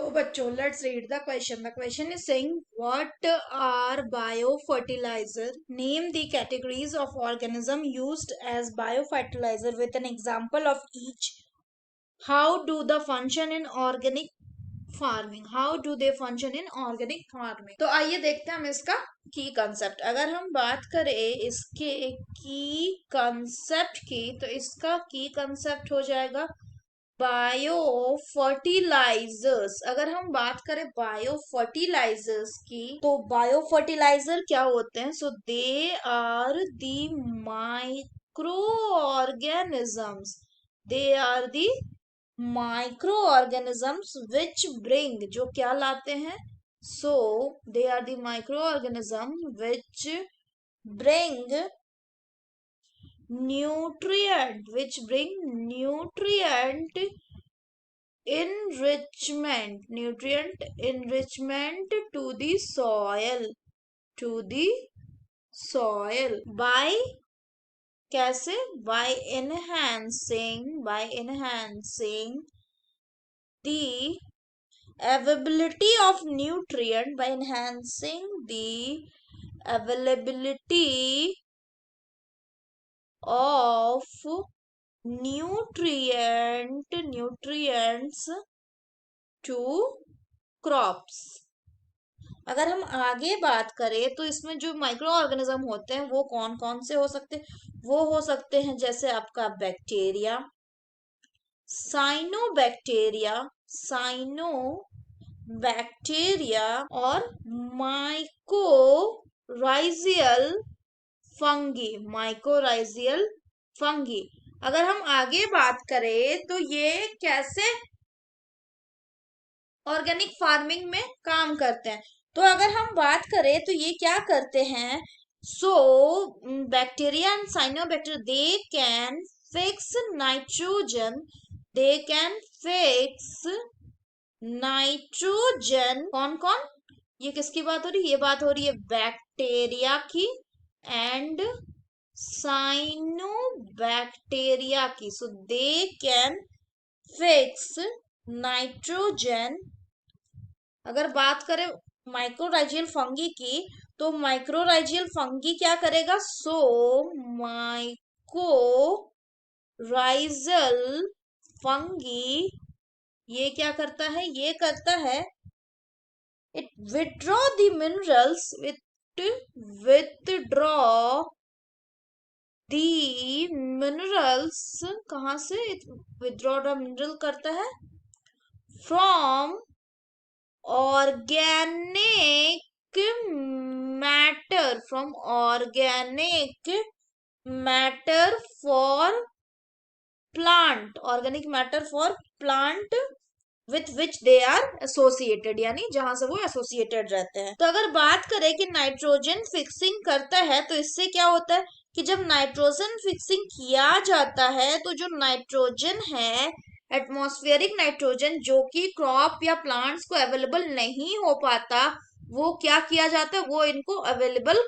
So, bachcho, let's read the question. The question is saying, what are biofertilizer? Name the categories of organism used as biofertilizer with an example of each. How do the function in organic farming, how do they function in organic farming. तो आइए देखते हैं हम इसका की concept. अगर हम बात करें इसके की कंसेप्ट की, तो इसका की कंसेप्ट हो जाएगा बायो फर्टिलाइजर्स। अगर हम बात करें बायो फर्टिलाइजर्स की, तो बायो फर्टिलाइजर क्या होते हैं? So they are the microorganisms, they are the microorganisms which bring, जो क्या लाते हैं? So they are the microorganism which bring nutrient, which bring nutrient enrichment to the soil by कैसे? by enhancing the availability of nutrient, by enhancing the availability of nutrients to crops। अगर हम आगे बात करें तो इसमें जो micro organism होते हैं वो कौन कौन से हो सकते हैं? वो हो सकते हैं जैसे आपका बैक्टीरिया, साइनोबैक्टीरिया और माइकोराइजियल फंगी। अगर हम आगे बात करें तो ये कैसे ऑर्गेनिक फार्मिंग में काम करते हैं? तो अगर हम बात करें तो ये क्या करते हैं? So bacteria and cyanobacteria they can fix nitrogen. कौन कौन? ये किसकी बात हो रही है? ये बात हो रही है बैक्टीरिया की एंड साइनोबैक्टीरिया की। सो दे कैन फिक्स नाइट्रोजन। अगर बात करें माइक्रोराइजियल फंगी की, तो माइक्रोराइजियल फंगी क्या करेगा? सो माइक्रोराइजल फंगी ये क्या करता है? ये करता है it withdraw the minerals, कहाँ से? withdraw the mineral करता है from organic matter for plant with which they are associated, यानी जहां से वो एसोसिएटेड रहते हैं। तो अगर बात करें कि नाइट्रोजन फिक्सिंग करता है, तो इससे क्या होता है कि जब नाइट्रोजन फिक्सिंग किया जाता है तो जो नाइट्रोजन है, एटमॉस्फेरिक नाइट्रोजन, जो कि क्रॉप या प्लांट्स को अवेलेबल नहीं हो पाता, वो क्या किया जाता है? वो इनको अवेलेबल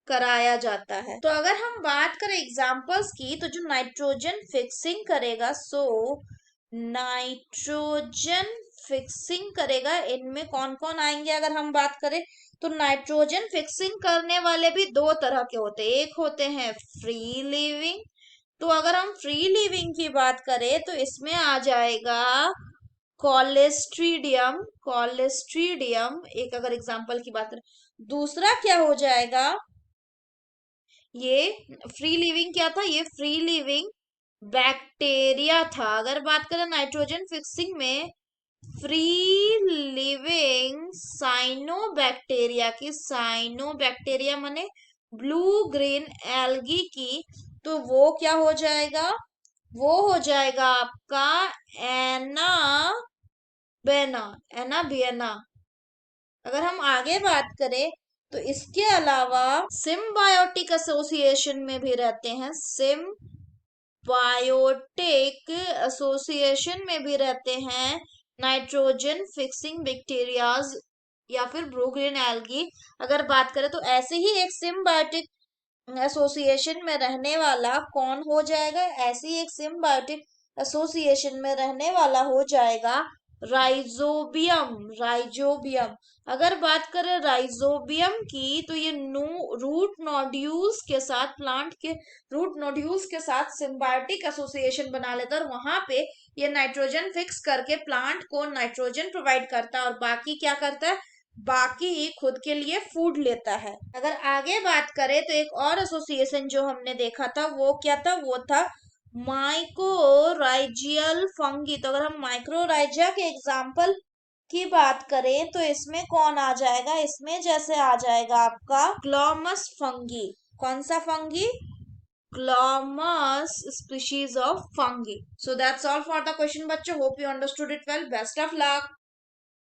कराया जाता है। तो अगर हम बात करें एग्जांपल्स की, तो जो नाइट्रोजन फिक्सिंग करेगा, सो नाइट्रोजन फिक्सिंग करेगा, इनमें कौन कौन आएंगे? अगर हम बात करें तो नाइट्रोजन फिक्सिंग करने वाले भी दो तरह के होते हैं। एक होते हैं फ्री लिविंग। तो अगर हम फ्री लिविंग की बात करें तो इसमें आ जाएगा कॉलेस्ट्रीडियम। एक अगर एग्जांपल की बात करें। दूसरा क्या हो जाएगा? ये फ्री लिविंग क्या था? ये फ्री लिविंग बैक्टीरिया था। अगर बात करें नाइट्रोजन फिक्सिंग में फ्री लिविंग साइनोबैक्टीरिया की, साइनोबैक्टीरिया माने ब्लू ग्रीन एल्गी की, तो वो क्या हो जाएगा? वो हो जाएगा आपका एनाबेना। अगर हम आगे बात करें तो इसके अलावा सिम्बायोटिक एसोसिएशन में भी रहते हैं, नाइट्रोजन फिक्सिंग बैक्टीरियाज या फिर ब्लू ग्रीन एल्गी। अगर बात करें तो ऐसे ही एक सिम्बायोटिक एसोसिएशन में रहने वाला कौन हो जाएगा? ऐसी एक सिम्बायोटिक एसोसिएशन में रहने वाला हो जाएगा राइजोबियम। राइजोबियम। अगर बात करें राइजोबियम की, तो ये रूट नोड्यूल्स के साथ, प्लांट के रूट नोड्यूल्स के साथ सिम्बायोटिक एसोसिएशन बना लेता है और वहां पे ये नाइट्रोजन फिक्स करके प्लांट को नाइट्रोजन प्रोवाइड करता है और बाकी क्या करता है, बाकी खुद के लिए फूड लेता है। अगर आगे बात करें तो एक और एसोसिएशन जो हमने देखा था वो क्या था, वो था माइकोराइजियल फंगी। तो अगर हम माइक्रोराइजिया के एग्जाम्पल की बात करें तो इसमें कौन आ जाएगा, इसमें जैसे आ जाएगा आपका क्लोमस फंगी। कौन सा fungi, glomus species of fungi. So that's all for the question बच्चों, hope you understood it well, best of luck.